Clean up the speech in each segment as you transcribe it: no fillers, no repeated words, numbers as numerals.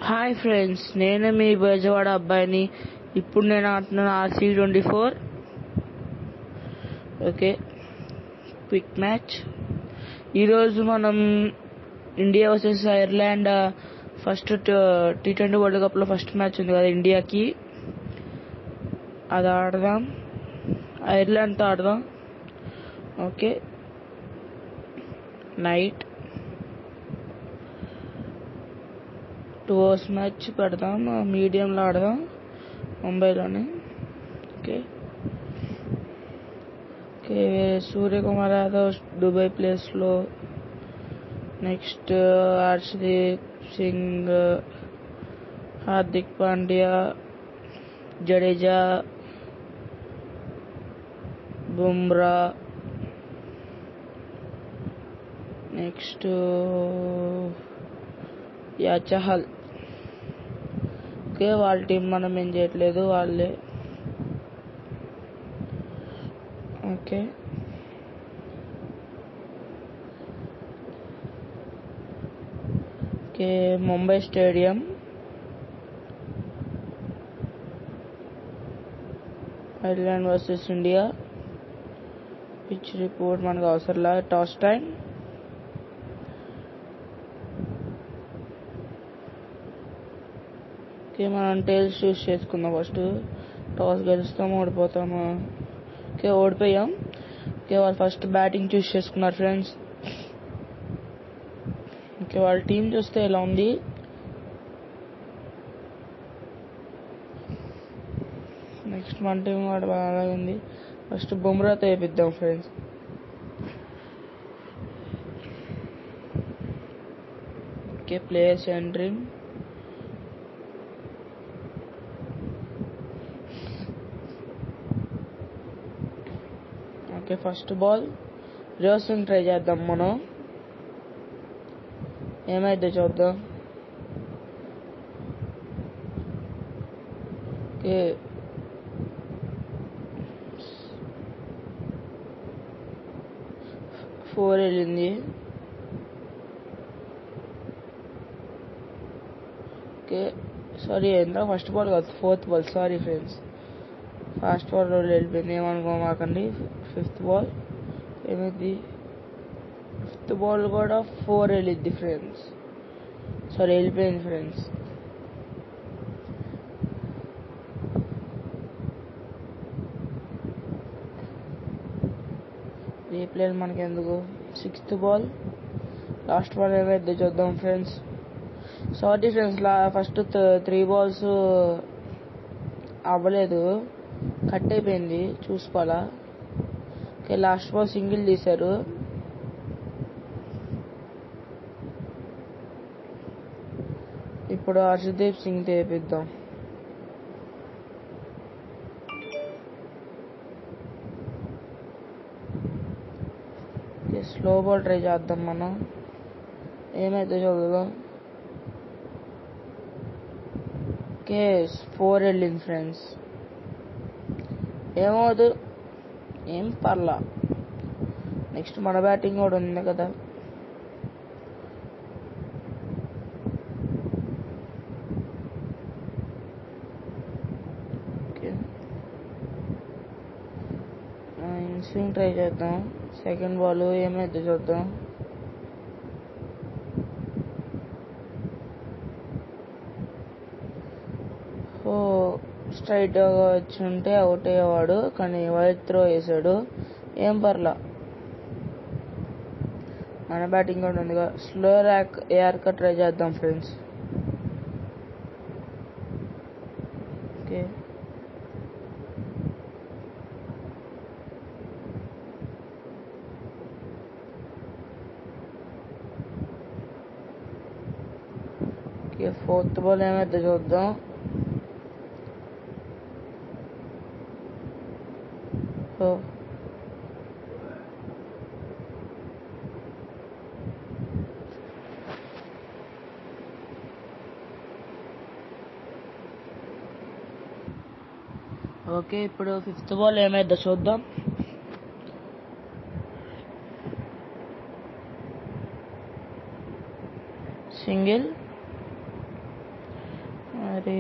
Hi friends, నేను మీ బెజవాడ అబ్బాయిని. ఇప్పుడు నేను ఆడుతున్నాను RC24. Okay, quick match. ఈరోజు మనం India versus Ireland first T20 world కప్లో ఫస్ట్ మ్యాచ్ ఉంది కదా ఇండియాకి, అది ఆడదాం. ఐర్లాండ్తో ఆడదాం. ఓకే, నైట్ 2 hours మ్యాచ్ పెడదాం. మీడియంలో ఆడదాం, ముంబైలోనే. ఓకే, సూర్యకుమార్ యాదవ్ దుబాయ్ ప్లేస్లో. Next Harshdeep Singh, Hardik Pandya, Jadeja, Bumrah. Next Chahal. Okay, వాళ్ళ టీం మనం ఏం చేయట్లేదు, వాళ్ళే. Okay, Mumbai stadium. Ireland versus India. Pitch report మనకు అవసరంలా. Toss time. ఓకే, మనం టైల్స్ చూస్ చేసుకుందాం. ఫస్ట్ టాస్ గెలుస్తాము, ఓడిపోతాము. ఓకే, ఓడిపోయాం. ఓకే, వాళ్ళు ఫస్ట్ బ్యాటింగ్ చూస్ చేసుకున్నారు ఫ్రెండ్స్. ఓకే, వాళ్ళ టీం చూస్తే ఎలా ఉంది. నెక్స్ట్ మన టీం వాడు బాగా ఉంది. ఫస్ట్ బుమ్రాతో వేపిద్దాం friends. Okay, players entering. Okay, first ball reversing try చేద్దాం మనం, ఏమైతే చూద్దాం. ఓకే, 4 వెళ్ళింది. ఓకే, సారీ, ఎంత ఫస్ట్ బాల్ కాదు, 4th ball. Sorry friends, fast ball వెళ్ళిపోయింది, ఏమనుకోమాకండి. 5th బాల్ ఏమైంది. 5th బాల్ కూడా 4 వెళ్ళిద్ది ఫ్రెండ్స్. సారీ, వెళ్ళిపోయింది ఫ్రెండ్స్. రీప్లే మనకి ఎందుకు. 6th బాల్, లాస్ట్ బాల్ ఏమైతే చూద్దాం friends. Sorry friends, first 3 balls అవ్వలేదు, కట్ అయిపోయింది, చూసుకోవాలా. ఓకే, లాస్ట్ బాల్ సింగిల్ తీశారు. ఇప్పుడు హర్షదీప్ సింగ్ తెపిద్దాం. స్లో బాల్ ట్రై చేద్దాం మనం, ఏమైతే చూద్దాం. ఓకే, 4 వెళ్ళింది ఫ్రెండ్స్. ఏమవుదు, ఏం పర్లా. నెక్స్ట్ మన బ్యాటింగ్ కూడా ఉంది కదా. ఓకే, స్వింగ్ ట్రై చేద్దాం. సెకండ్ బాల్ ఏమైతే చూద్దాం. స్ట్రైట్ వచ్చి ఉంటే అవుట్ అయ్యేవాడు, కానీ వైట్ త్రో వేసాడు, ఏం పర్లా. మన బ్యాటింగ్ కూడా ఉంది కదా. స్లో యార్కర్ ట్రై చేద్దాం friends. Okay, okay, 4th ball ఏమైతే చూద్దాం. ఓకే, ఇప్పుడు 5th బాల్ ఏమైతే చూద్దాం. సింగిల్. అరే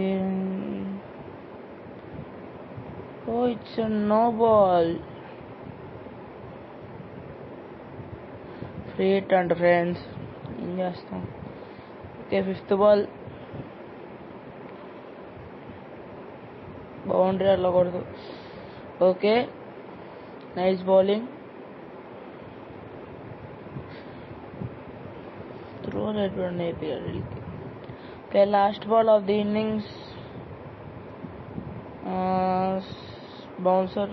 oh it's no ball. Free hit అంట ఫ్రెండ్స్, ఏం చేస్తాం. Okay, 5th ball. బౌండరీ వెళ్ళకూడదు. Okay, nice bowling. త్రో ఎటువంటి అయిపోయాడు వీళ్ళకి. Okay, last ball of the innings. Bouncer,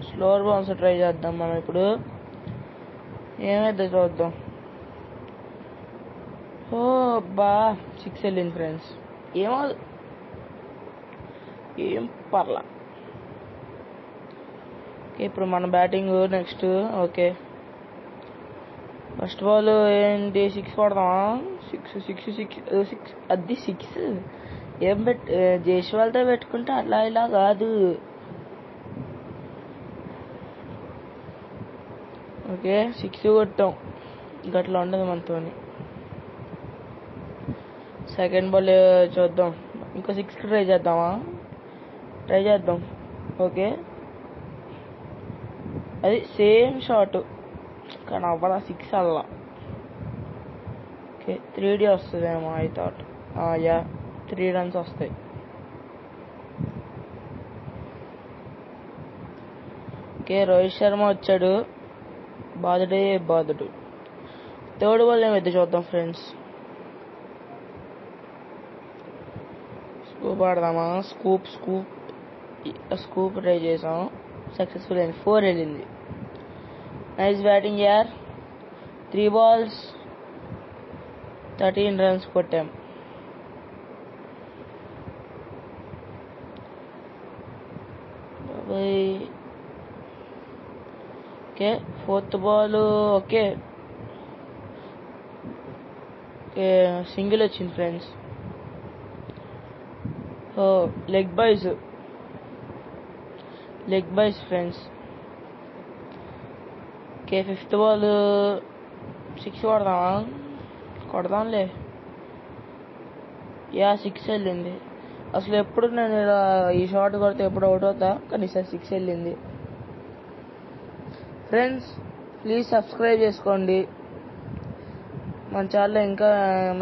slower bouncer try చేద్దాం మనం ఇప్పుడు. ఏమైతే చూద్దాం. ఓ బా 6 వెళ్ళింది ఫ్రెండ్స్. ఏం పర్లా. ఓకే, ఇప్పుడు మన batting next. Okay, first ball ఏంటి, 6 కొడదామా? 6 అది 6 ఏం జైస్వాల్తో పెట్టుకుంటే అలా ఇలా కాదు. ఓకే, 6 కొట్టాం. గట్లా ఉండదు మనతోని. సెకండ్ బాల్ చూద్దాం. ఇంకో 6కి ట్రై చేద్దామా? ట్రై చేద్దాం. ఓకే, అది సేమ్ షాట్ కానీ అవ్వదా, 6 అల్లా. ఓకే, 3D వస్తుందేమో ఐ థాట్. యా, 3 runs వస్తాయి. ఓకే, రోహిత్ శర్మ వచ్చాడు. బాధుడు. థర్డ్ బాల్ ఏమైతే చూద్దాం ఫ్రెండ్స్. స్కూప్ ఆడదామా? స్కూప్ ట్రై చేసాం. సక్సెస్ఫుల్ అయింది. 4 వెళ్ళింది. నైస్ బ్యాటింగ్ యార్. 3 balls 13 runs కొట్టాం. Okay, 4th ball. Okay, single వచ్చింది friends. Leg byes friends. Okay, 5th ball 6 కొడదాంలే. యా, 6 వెళ్ళింది. అసలు ఎప్పుడు నేను ఇలా ఈ షాట్ కొడితే ఎప్పుడు అవుట్ అవుతా, కానీ ఈసారి 6 వెళ్ళింది. ఫ్రెండ్స్, ప్లీజ్ సబ్స్క్రైబ్ చేసుకోండి. మన ఛానల్లో ఇంకా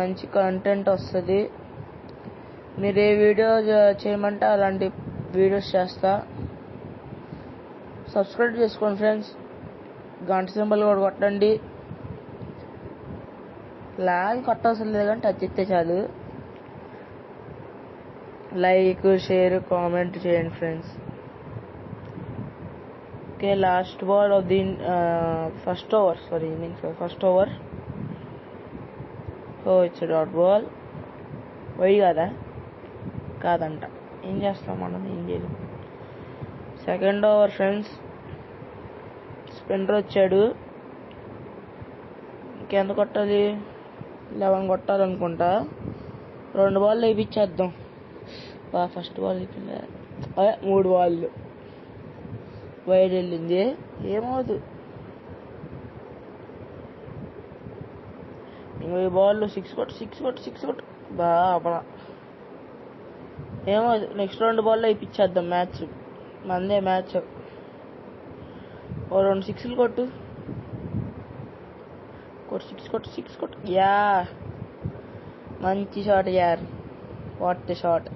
మంచి కంటెంట్ వస్తుంది. మీరు ఏ వీడియో చేయమంటే అలాంటి వీడియోస్ చేస్తా. సబ్స్క్రైబ్ చేసుకోండి ఫ్రెండ్స్. గంట సింబల్ కూడా కొట్టండి. లాగ్ కొట్టవసరం లేదు కానీ టచ్ ఇస్తే చాలు. లైక్, షేర్, కామెంట్ చేయండి friends. Okay, last ball of the first over. It's dot ball. Wide కాదంట. ఏం చేస్తాం మనం, ఏం చేయలేం. Second over friends. స్పిన్నర్ వచ్చాడు. ఇంకెంత కొట్టాలి? 11 కొట్టాలనుకుంటా. 2 balls వేయించేద్దాం. ఫస్ట్ బాల్ అయిపోయింది. 3 balls వైడ్ వెళ్ళింది. ఏమవుదు. 20 balls 6 కొట్టు. అప్పలా ఏమో. Next 2 balls అయిపించేద్దాం. మ్యాచ్ మందే. మ్యాచ్ 2 6 కొట్టు. 6 కొట్టు. యా, మంచి షాట్ యార్. What shot.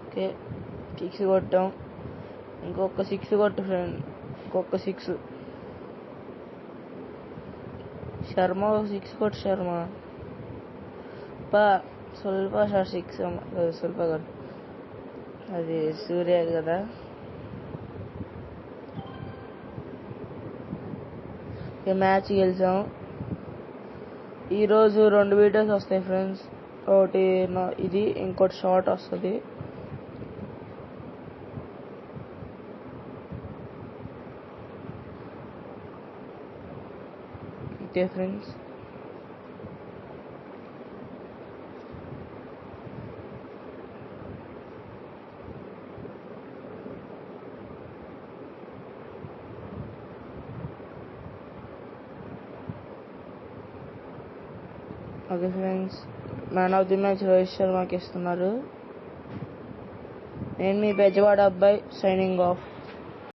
ఓకే, 6 కొట్టాం. ఇంకొక 6 కొట్టు ఫ్రెండ్. ఇంకొక 6. శర్మ 6 కొట్టు. శర్మ స్వల్ప షాట్. 6 స్వల్ప కాదు, అది సూర్య కదా. మ్యాచ్ గెలిచాం. ఈరోజు 2 వీడియోస్ వస్తాయి ఫ్రెండ్స్. ఒకటి ఇది, ఇంకోటి షార్ట్ వస్తుంది. Okay friends. Okay friends, man of the match Rohit శర్మకి ఇస్తున్నారు. నేను మీ బెజవాడ అబ్బాయి సైనింగ్ ఆఫ్.